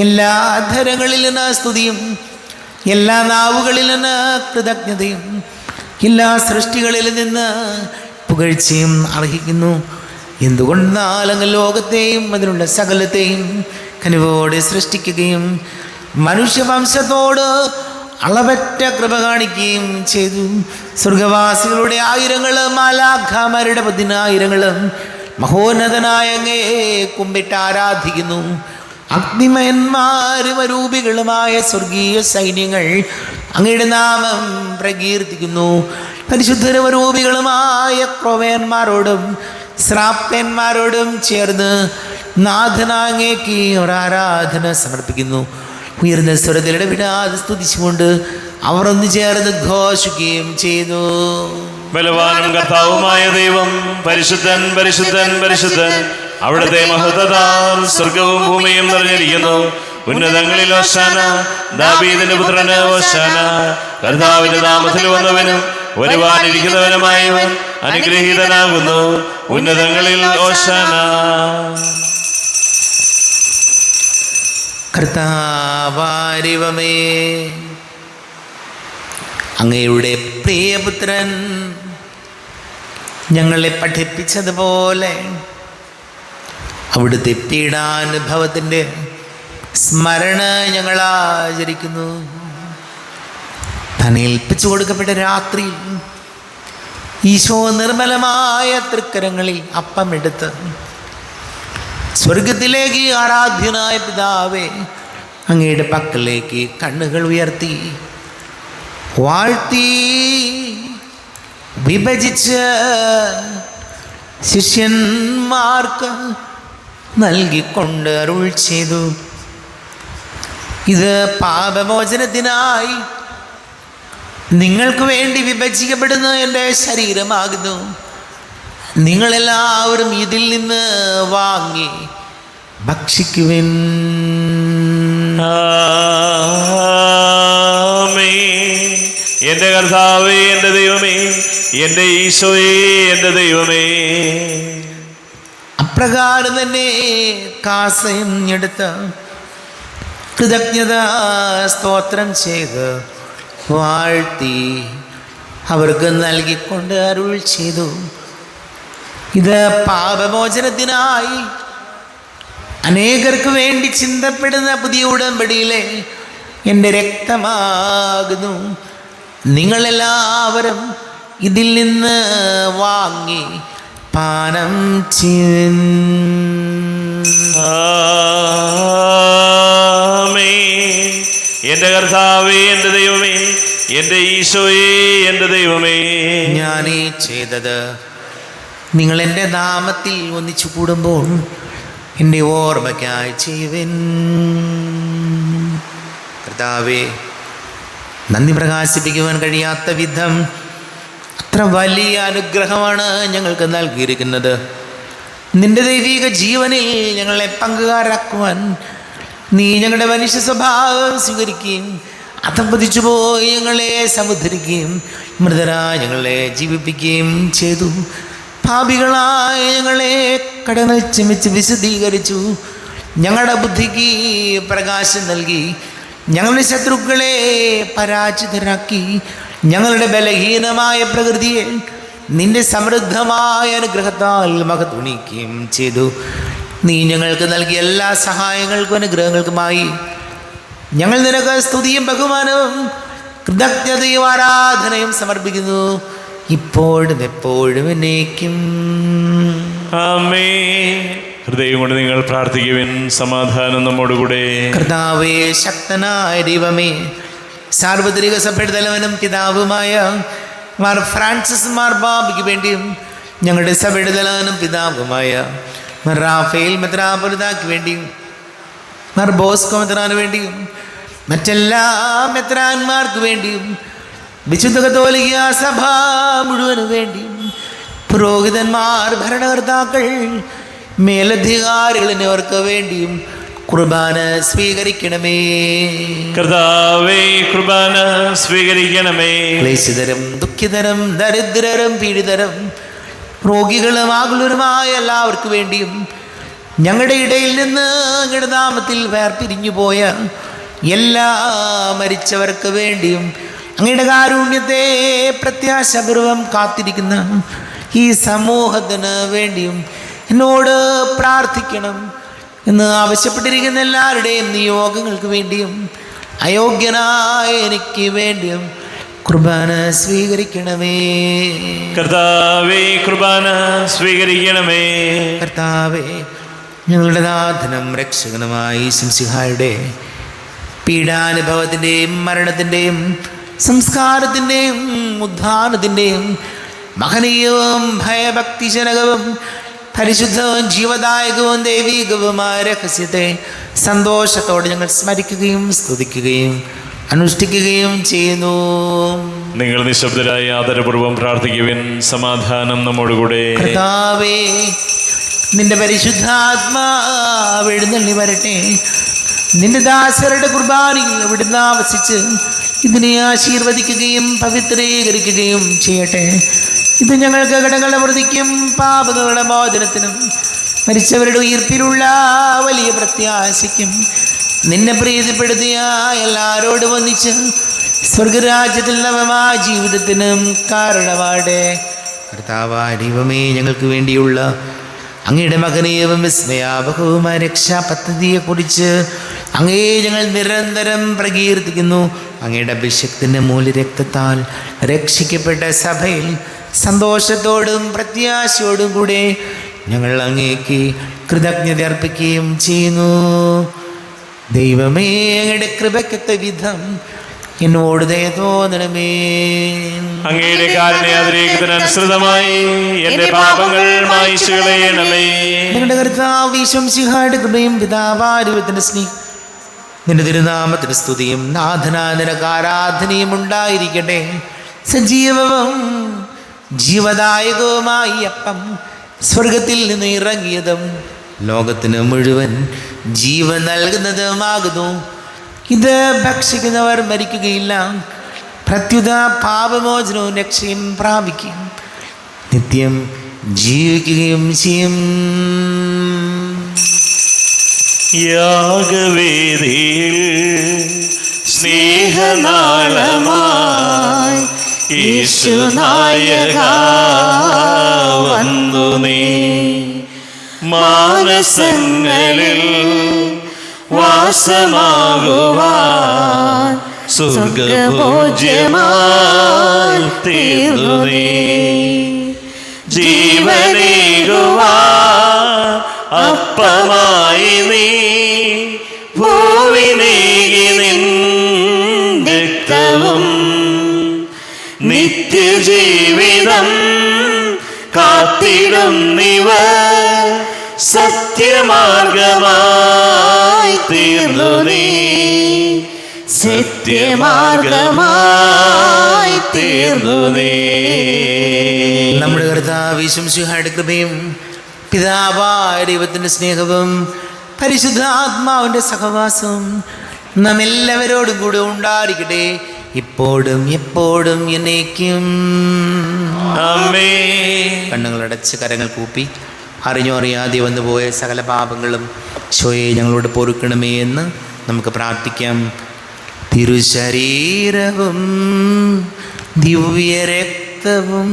എല്ലാ അധരങ്ങളിൽ നിന്ന് സ്തുതിയും, എല്ലാ നാവുകളിൽ നിന്ന് കൃതജ്ഞതയും, എല്ലാ സൃഷ്ടികളിൽ നിന്ന് പുകഴ്ചയും അർഹിക്കുന്നു. എന്തുകൊണ്ടാൽ അങ്ങ് ലോകത്തെയും അതിനുള്ള സകലത്തെയും കനിവോടെ സൃഷ്ടിക്കുകയും മനുഷ്യവംശത്തോട് അളവറ്റ കൃപ കാണിക്കുകയും ചെയ്തു. സ്വർഗവാസികളുടെ ആയിരങ്ങളും മാലാഖമാരുടെ 10,000 മഹോന്നതനായ അങ്ങേ കുമ്പിട്ട് ആരാധിക്കുന്നു. അഗ്നിമയന്മാരും അരൂപികളുമായ സ്വർഗീയ സൈന്യങ്ങൾ അങ്ങയുടെ നാമം പ്രകീർത്തിക്കുന്നു. പരിശുദ്ധരും അരൂപികളുമായ ക്രോവേന്മാരോടും ശ്രാപ്തന്മാരോടും ചേർന്ന് നാഥനാങ്ങേക്ക് ഒരാരാധന സമർപ്പിക്കുന്നു. ഉയർന്ന സ്വരത്തിൽ ഇടവിടാതെ സ്തുതിച്ചുകൊണ്ട് അവർ ഒന്ന് ചേർന്ന് ഘോഷിക്കുകയും ചെയ്തു. ബലവാനും കർത്താവുമായ ദൈവം പരിശുദ്ധൻ, പരിശുദ്ധൻ, പരിശുദ്ധൻ. അവിടുത്തെ മഹത്വത്താൽ സ്വർഗവും ഭൂമിയും നിറഞ്ഞിരിക്കുന്നു. ഉന്നതങ്ങളിൽ ഹോശാന, ദാവീദിന്റെ പുത്രന് ഹോശാന. കർത്താവിന്റെ നാമത്തിൽ വന്നവനും വരുവാനിരിക്കുന്നവനുമായവൻ അനുഗ്രഹീതനാകുന്നു. ഉന്നതങ്ങളിൽ ഹോശാന. കർത്താവാരിവമേ, അങ്ങയുടെ പ്രിയപുത്രൻ ഞങ്ങളെ പഠിപ്പിച്ചതുപോലെ അവിടുത്തെ പീഡാനുഭവത്തിൻ്റെ സ്മരണ ഞങ്ങൾ ആചരിക്കുന്നു. തന്നെ ഏൽപ്പിച്ചു കൊടുക്കപ്പെട്ട രാത്രിയിൽ ഈശോ നിർമ്മലമായ തൃക്കരങ്ങളിൽ അപ്പമെടുത്ത് സ്വർഗത്തിലേക്ക് ആരാധ്യനായ പിതാവേ, അങ്ങയുടെ പക്കലേക്ക് കണ്ണുകൾ ഉയർത്തി വാഴ്ത്തി വിഭജിച്ച് ശിഷ്യന്മാർക്ക് നൽകിക്കൊണ്ട് അരുൾ ചെയ്തു. ഇത് പാപമോചനത്തിനായി നിങ്ങൾക്ക് വേണ്ടി വിഭജിക്കപ്പെടുന്ന എൻ്റെ ശരീരമാകുന്നു. നിങ്ങളെല്ലാവരും ഇതിൽ നിന്ന് വാങ്ങി ഭക്ഷിക്കുവിൻ. എന്റെ കർത്താവേ, എന്റെ ദൈവമേ, എന്റെ ഈശോയേ, എന്റെ ദൈവമേ. അപ്രകാരം തന്നെ കാസയും എടുത്ത് കൃതജ്ഞത സ്തോത്രം ചെയ്ത് വാഴ്ത്തി അവർക്ക് നൽകിക്കൊണ്ട് അരുൾ ചെയ്തു. ഇത് പാപമോചനത്തിനായി അനേകർക്ക് വേണ്ടി ചിന്തപ്പെടുന്ന പുതിയ ഉടമ്പടിയിലെ എൻ്റെ രക്തമാകുന്നു. നിങ്ങളെല്ലാവരും ഇതിൽ നിന്ന് വാങ്ങി പാനം ചെയ്യുവിൻ. എന്റെ കർത്താവേ, എന്റെ ദൈവമേ, എന്റെ ഈശോയേ, എന്റെ ദൈവമേ. ഞാനീ ചെയ്തത് നിങ്ങൾ എൻ്റെ നാമത്തിൽ ഒന്നിച്ചു കൂടുമ്പോൾ എൻ്റെ ഓർമ്മയ്ക്കായി ചെയ്യുവിൻ. കർത്താവേ, നന്ദി പ്രകാശിപ്പിക്കുവാൻ കഴിയാത്ത വിധം അത്ര വലിയ അനുഗ്രഹമാണ് ഞങ്ങൾക്ക് നൽകിയിരിക്കുന്നത്. നിന്റെ ദൈവിക ജീവനിൽ ഞങ്ങളെ പങ്കുകാരാക്കുവാൻ നീ ഞങ്ങളുടെ മനുഷ്യ സ്വഭാവം സ്വീകരിക്കുകയും അധപ്പതിച്ചു പോയി ഞങ്ങളെ സമുദ്ധരിക്കുകയും മൃതരായി ഞങ്ങളെ ജീവിപ്പിക്കുകയും ചെയ്തു. പാപികളായ ഞങ്ങളെ കടങ്ങൾ ക്ഷമിച്ച് വിശദീകരിച്ചു. ഞങ്ങളുടെ ബുദ്ധിക്ക് പ്രകാശം നൽകി ഞങ്ങളുടെ ശത്രുക്കളെ പരാജിതരാക്കി. ഞങ്ങളുടെ ബലഹീനമായ പ്രകൃതിയെ നിന്റെ സമൃദ്ധമായ അനുഗ്രഹത്താൽ മഹത്വണിക്കുകയും ചെയ്തു. നീ ഞങ്ങൾക്ക് നൽകിയ എല്ലാ സഹായങ്ങൾക്കും അനുഗ്രഹങ്ങൾക്കുമായി ഞങ്ങൾ നിനക്ക് സ്തുതിയും ബഹുമാനവും കൃതജ്ഞതയും ആരാധനയും സമർപ്പിക്കുന്നു, ഇപ്പോഴും എപ്പോഴും എന്നേക്കും. ആമേൻ. ഹൃദയം കൊണ്ട് നിങ്ങൾ പ്രാർത്ഥിക്കുവിൻ. സമാധാനം നമ്മോടുകൂടെ. കർത്താവേ, ശക്തനായ ദൈവമേ, സാർവത്രിക സഭയുടെ തലവനും പിതാവുമായ മാർ ഫ്രാൻസിസ് മാർബാബയ്ക്ക് വേണ്ടിയും ഞങ്ങളുടെ സഭയുടെ തലവനും പിതാവുമായ മാർ റാഫേൽ മെത്രാപ്പൊലീത്തായ്ക്ക് വേണ്ടിയും മാർ ബോസ്കോ മെത്രാന് വേണ്ടിയും മറ്റെല്ലാ മെത്രാന്മാർക്ക് വേണ്ടിയും വിശുദ്ധ കത്തോലിക്ക സഭ മുഴുവന് വേണ്ടിയും പുരോഹിതന്മാർ, ഭരണകർത്താക്കൾ, മേലധികാരികൾ എന്നിവർക്ക് വേണ്ടിയും കുർബാന സ്വീകരിക്കണമേ. കർത്താവേ, കുർബാന സ്വീകരിക്കണമേ. ക്ലേശിതരും ദുഃഖിതരും ദരിദ്രരും പീഡിതരും രോഗികളും ആകുലരുമായ എല്ലാവർക്കു വേണ്ടിയും ഞങ്ങളുടെ ഇടയിൽ നിന്ന് അങ്ങയുടെ നാമത്തിൽ വേർപിരിഞ്ഞു പോയ എല്ലാ മരിച്ചവർക്ക് വേണ്ടിയും അങ്ങയുടെ കാരുണ്യത്തെ പ്രത്യാശപൂർവം കാത്തിരിക്കുന്ന ഈ സമൂഹത്തിന് വേണ്ടിയും എന്നോട് പ്രാർത്ഥിക്കണം എന്ന് ആവശ്യപ്പെട്ടിരിക്കുന്ന എല്ലാവരുടെയും നിയോഗങ്ങൾക്ക് വേണ്ടിയും അയോഗ്യനായ എനിക്ക് വേണ്ടിയും കുർബാന സ്വീകരിക്കണമേ. കർത്താവേ, കുർബാന സ്വീകരിക്കണമേ. കർത്താവേ, ഞങ്ങളുടെ നാഥനും രക്ഷകനുമായി ശംസിഹായുടെ പീഡാനുഭവത്തിൻ്റെയും മരണത്തിൻ്റെയും സംസ്കാരത്തിൻ്റെയും ഉദ്ധാനത്തിൻ്റെയും മഹനീയവും ഭയഭക്തിജനകവും പരിശുദ്ധവും ജീവദായകവും ദൈവീകവുമായ രഹസ്യത്തെ സന്തോഷത്തോടെ ഞങ്ങൾ സ്മരിക്കുകയും സ്തുതിക്കുകയും അനുഷ്ഠിക്കുകയും ചെയ്യുന്നു. നിങ്ങൾ നിശബ്ദരായി ആദരപൂർവ്വം പ്രാർത്ഥിക്കുവിൻ. സമാധാനം നമ്മോടുകൂടെ. കർത്താവേ, നിന്റെ പരിശുദ്ധാത്മാവ് എഴുന്നള്ളി വരട്ടെ. നിന്റെ ദാസരുടെ കുർബാനയിൽ അവിടുന്ന് ആവസിച്ച് ഇതിനെ ആശീർവദിക്കുകയും പവിത്രീകരിക്കുകയും ചെയ്യട്ടെ. ഇത് ഞങ്ങൾക്ക് കടങ്ങളുടെ വൃത്തിക്കും പാപങ്ങളുടെ മോചനത്തിനും മരിച്ചവരുടെ ഉയിർപ്പിലുള്ള വലിയ പ്രത്യാശയ്ക്കും നിന്നെ പ്രീതിപ്പെടുത്തിയ എല്ലാവരോടും ഒന്നിച്ച് സ്വർഗരാജ്യത്തിൽ നവമായ ജീവിതത്തിനും കാരണമാടെ. കർത്താവായ ദൈവമേ, ഞങ്ങൾക്ക് വേണ്ടിയുള്ള അങ്ങയുടെ മകനീയവും വിസ്മയാപകവുമായ രക്ഷാപദ്ധതിയെക്കുറിച്ച് അങ്ങേ ഞങ്ങൾ നിരന്തരം പ്രകീർത്തിക്കുന്നു. അങ്ങയുടെ അഭിഷേകത്തിൻ്റെ മൂല്യരക്തത്താൽ രക്ഷിക്കപ്പെട്ട സഭയിൽ സന്തോഷത്തോടും പ്രത്യാശയോടും കൂടെ ഞങ്ങൾ അങ്ങേക്ക് കൃതജ്ഞത അർപ്പിക്കുകയും ചെയ്യുന്നു. ദൈവമേ, അങ്ങയുടെ കൃപയ്ക്കൊത്ത വിധം എന്നോട് ദയ തോന്നണമേ. അങ്ങയുടെ കാരുണ്യാതിരേകത്തിനനുസൃതമായി എന്റെ പാപങ്ങൾ മായ്ച്ചു കളയണമേ. ഞങ്ങളുടെ കർത്താവ് ഈശോമിശിഹായുടെ കൃപയും പിതാവാരുവത്തിന്റെ സ്നേഹം നിന്റെ തിരുനാമത്തിന് സ്തുതിയും നാഥനായ നിനക്ക് ആരാധനയും ഉണ്ടായിരിക്കട്ടെ. സജീവവും ജീവദായകവുമായി അപ്പം സ്വർഗത്തിൽ നിന്ന് ഇറങ്ങിയതും ലോകത്തിന് മുഴുവൻ ജീവൻ നൽകുന്നതുമാകുന്നു. ഇത് ഭക്ഷിക്കുന്നവർ മരിക്കുകയില്ല, പ്രത്യുത പാപമോചനവും രക്ഷയും പ്രാപിക്കും, നിത്യം ജീവിക്കുകയും ചെയ്യും. യാഗവേദിയിൽ സ്നേഹനാളമായി യേശുനായക വന്നു നീ മാനസങ്ങളിൽ വാസമാകുവാൻ സ്വർഗഭോജ്യമായി തീർന്നു നീ ജീവനേകുവാൻ അപ്പമായി നീ ഭൂവിനേകി നിൻ രക്തവും നിത്യജീവിതം കാത്തിടും നിവ സത്യമാർഗമായി തീർന്നു നീ സത്യമാർഗമായി തീർന്നു നീ. നമ്മുടെ കർത്താവ് ഈശോമിശിഹായുടെ കൃപയും പിതാവായ ദൈവത്തിൻ്റെ സ്നേഹവും പരിശുദ്ധാത്മാവിൻ്റെ സഹവാസവും നാം എല്ലാവരോടും കൂടെ ഉണ്ടായിരിക്കട്ടെ, ഇപ്പോഴും എപ്പോഴും എന്നേക്കും. ആമേൻ. കണ്ണുകളടച്ച് കരങ്ങൾ കൂപ്പി അറിഞ്ഞോ അറിയാതെ വന്നുപോയ സകല പാപങ്ങളും ഈശോയെ ഞങ്ങളോട് പൊറുക്കണമേ എന്ന് നമുക്ക് പ്രാർത്ഥിക്കാം. തിരുശരീരവും ദിവ്യരക്തവും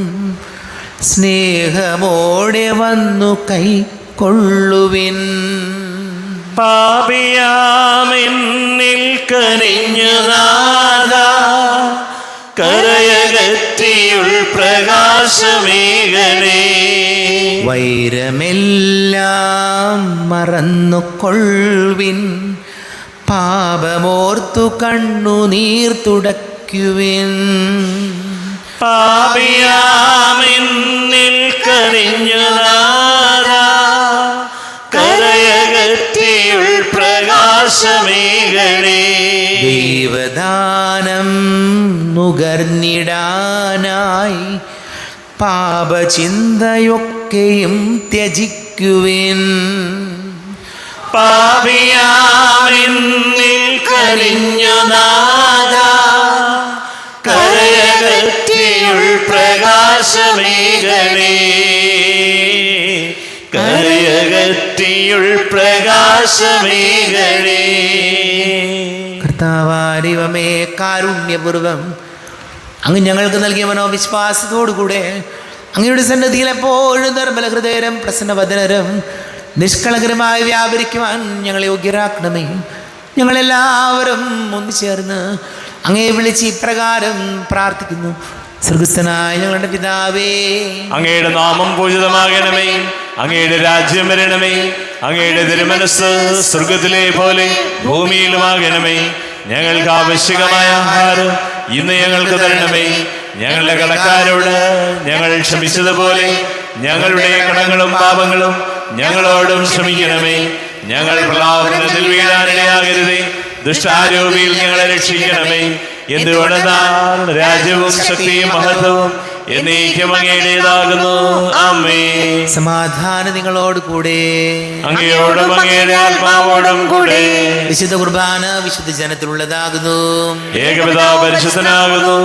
സ്നേഹമോടെ വന്നു കൈക്കൊള്ളുവിൻ. പാപിയാമെന്നിൽ കനിഞ്ഞു നാഥാ കരയകറ്റിയുൾ പ്രകാശമേകനേ. വൈരമെല്ലാം മറന്നുകൊള്ളുവിൻ, പാപമോർത്തു കണ്ണുനീർ തുടയ്ക്കുവിൻ. പാപിയാമെന്നിൽ കനിഞ്ഞു നാഥാ കരയകറ്റിയുൾ പ്രകാശമേകനേ. ദൈവദാനം നുകർന്നിടാനായി പാപചിന്തയൊക്കെയും ത്യജിക്കുവിൻ. പാപിയാമിന്നിൽ കനിഞ്ഞു നാഥാ, കരയകറ്റിയുൾ പ്രകാശമേകണേ, കരയകറ്റിയുൾ പ്രകാശമേകണേ. കർത്താവാരിവമേ, കാരുണ്യപൂർവം അങ്ങ് ഞങ്ങൾക്ക് നൽകിയ മനോവിശ്വാസത്തോടുകൂടെ അങ്ങയുടെ സന്നദ്ധിയിൽ എപ്പോഴും നിർമ്മല ഹൃദയരും പ്രസന്നവദനരും നിഷ്കളങ്കരമായി വ്യാപരിക്കുവാൻ ഞങ്ങളെ യോഗ്യരാക്കണമേ. ഞങ്ങളെല്ലാവരും ഒന്നുചേർന്ന് അങ്ങയെ വിളിച്ച് ഇപ്രകാരം പ്രാർത്ഥിക്കുന്നു. സ്വർഗസ്ഥനായ ഞങ്ങളുടെ പിതാവേ, അങ്ങയുടെ നാമം പൂജിതമാകണമേ, അങ്ങയുടെ രാജ്യം വരണമേ, അങ്ങയുടെ തിരുമനസ് സ്വർഗത്തിലെ പോലെ ഭൂമിയിലുമാകണമേ. ഞങ്ങൾക്ക് ആവശ്യകമായ ആഹാരം ഇന്ന് ഞങ്ങൾക്ക് തരണമേ. ഞങ്ങളുടെ കടക്കാരോട് ഞങ്ങൾ ക്ഷമിച്ചതുപോലെ ഞങ്ങളുടെ കടങ്ങളും പാപങ്ങളും ഞങ്ങളോടും ക്ഷമിക്കണമേ. ഞങ്ങൾ പ്രലോഭനത്തിൽ വീഴാനിടയാകരുതേ, ദുഷ്ടാരൂപിയിൽ ഞങ്ങളെ രക്ഷിക്കണമേ. എന്തുകൊണ്ടെന്നാൽ രാജ്യവും ശക്തിയും മഹത്വവും എന്നേക്കും അങ്ങയുടേതാകുന്നു. ആമേൻ. സമാധാനം നിങ്ങളോട് കൂടെ, അങ്ങയോടും അങ്ങയുടെ ആത്മാവോടും കൂടെ. വിശുദ്ധ കുർബാന വിശുദ്ധ ജനത്തിലുള്ളതാകുന്നു. ഏകപിതാവ് പരിശുദ്ധനാകുന്നു,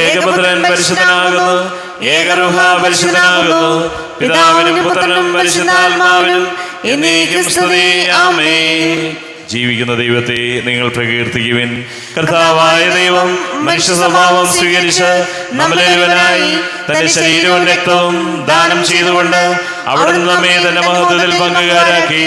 ഏകപുത്രൻ പരിശുദ്ധനാകുന്നു, ഏകരൂഹ പരിശുദ്ധനാകുന്നു. പിതാവിനും പുത്രനും പരിശുദ്ധാത്മാവിനും എന്നേക്കും സ്തുതി. ആമേൻ. ജീവിക്കുന്ന ദൈവത്തെ നിങ്ങൾ പ്രകീർത്തിക്കുവിൻ. കർത്താവായ ദൈവം മനുഷ്യ സ്വഭാവം സ്വീകരിച്ച് നമ്മളേവനായി തന്റെ ശരീരവും രക്തവും ദാനം ചെയ്തുകൊണ്ട് അവിടുന്ന് നമ്മെ തന്റെ മഹത്വത്തിൽ പങ്കുകാരാക്കി.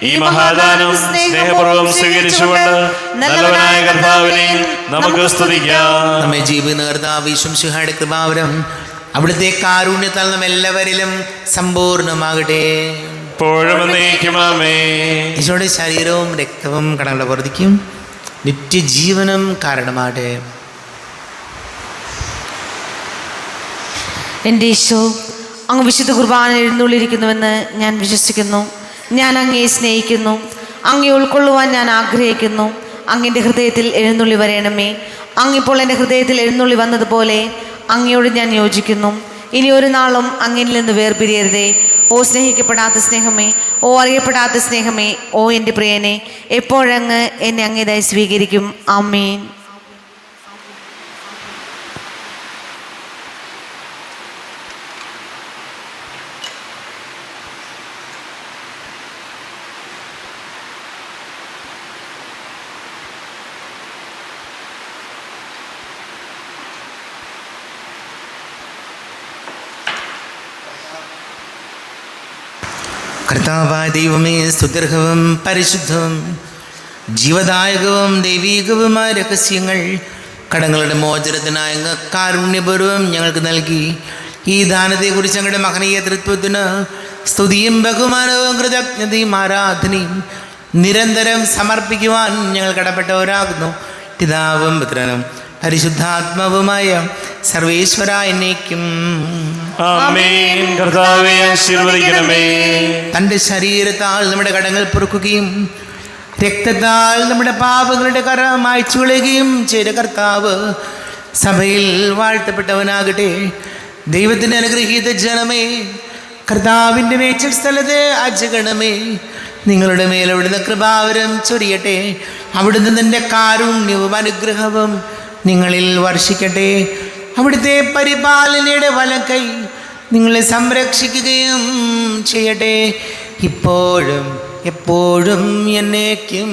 ഈ മഹാദാനം സ്നേഹപൂർവ്വം സ്വീകരിച്ചുകൊണ്ട് നല്ലവനായ കർത്താവിനെ നമുക്ക് സ്തുതിക്കാം. നമ്മെ ജീവിക്കുന്ന കർത്താവ് ഈശോയുടെ കൃപാവരം അവിടുത്തെ കാരുണ്യത്താൽ നാം എല്ലാവരിലും സമ്പൂർണ്ണമാകട്ടെ. ഇപ്പോഴും എന്നേക്കും ആമേൻ. ഈശോയുടെ ശരീരവും രക്തവും കടങ്ങളുടെ വർദ്ധിക്കും നിത്യജീവനം കാരണമാകട്ടെ. എൻ്റെ ഈശോ, അങ്ങ് വിശുദ്ധ കുർബാന എഴുന്നള്ളിയിരിക്കുന്നുവെന്ന് ഞാൻ വിശ്വസിക്കുന്നു. ഞാൻ അങ്ങയെ സ്നേഹിക്കുന്നു. അങ്ങയെ ഉൾക്കൊള്ളുവാൻ ഞാൻ ആഗ്രഹിക്കുന്നു. അങ്ങയുടെ ഹൃദയത്തിൽ എഴുന്നള്ളി വരണമേ. അങ്ങിപ്പോൾ എൻ്റെ ഹൃദയത്തിൽ എഴുന്നള്ളി വന്നതുപോലെ അങ്ങയോട് ഞാൻ യോജിക്കുന്നു. ഇനി ഒരു നാളും അങ്ങിൽ നിന്ന് വേർപിരിയരുതേ. ഓ സ്നേഹിക്കപ്പെടാത്ത സ്നേഹമേ, ഓ അറിയപ്പെടാത്ത സ്നേഹമേ, ഓ എൻ്റെ പ്രിയനെ, എപ്പോഴങ്ങ് എന്നെ അങ്ങേതായി സ്വീകരിക്കും. ആമേൻ. കർത്താവായ ദൈവമേ, സ്തുത്യർഹവും പരിശുദ്ധവും ജീവദായകവും ദൈവീകവുമായ രഹസ്യങ്ങൾ കടങ്ങളുടെ മോചനത്തിനായ അങ്ങ് കാരുണ്യപൂർവ്വം ഞങ്ങൾക്ക് നൽകി. ഈ ദാനത്തെക്കുറിച്ച് ഞങ്ങളുടെ മഹനീയ തൃത്വത്തിന് സ്തുതിയും ബഹുമാനവും കൃതജ്ഞതയും ആരാധനയും നിരന്തരം സമർപ്പിക്കുവാൻ ഞങ്ങൾ കടപ്പെട്ടവരാകുന്നു. പിതാവും പുത്രനും പരിശുദ്ധാത്മാവുമായ സർവേശ്വര എന്നേക്കും ആമേൻ. കർത്താവേ ആശീർവദിക്കണമേ. തൻ്റെ ശരീരത്താൽ നമ്മുടെ കടങ്ങൾ പൊറുക്കുകയും രക്തത്താൽ നമ്മുടെ പാപങ്ങളുടെ കറ മായ്ച്ചു കളയുകയും ചെയ്ത കർത്താവ് സഭയിൽ വാഴ്ത്തപ്പെട്ടവനാകട്ടെ. ദൈവത്തിൻ്റെ അനുഗ്രഹീത ജനമേ, കർത്താവിൻ്റെ മേച്ചിൽ സ്ഥലത്ത് അജഗണമേ, നിങ്ങളുടെ മേൽ അവിടുന്ന് കൃപാവരം ചൊരിയട്ടെ. അവിടുന്ന് തൻ്റെ കാരുണ്യവും അനുഗ്രഹവും നിങ്ങളിൽ വർഷിക്കട്ടെ. അവിടുത്തെ പരിപാലനയുടെ വലക്കൈ നിങ്ങളെ സംരക്ഷിക്കുകയും ചെയ്യട്ടെ, ഇപ്പോഴും എപ്പോഴും എന്നേക്കും.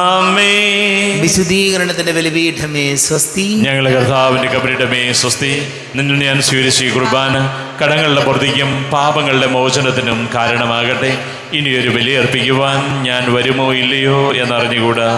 ആമേൻ. വിശുദ്ധീകരണത്തിന്റെ ബലിപീഠമേ സ്വസ്തി. ഞങ്ങളുടെ കർത്താവിന്റെ കബരിടമേ സ്വസ്തി. നിന്നിൽ ഞാൻ സ്വീകരിച്ച ഈ കുർബാന കടങ്ങളുടെ പൊറുതിക്കും പാപങ്ങളുടെ മോചനത്തിനും കാരണമാകട്ടെ. ഇനിയൊരു ബലി അർപ്പിക്കുവാൻ ഞാൻ വരുമോ ഇല്ലയോ എന്നറിഞ്ഞുകൂടാ.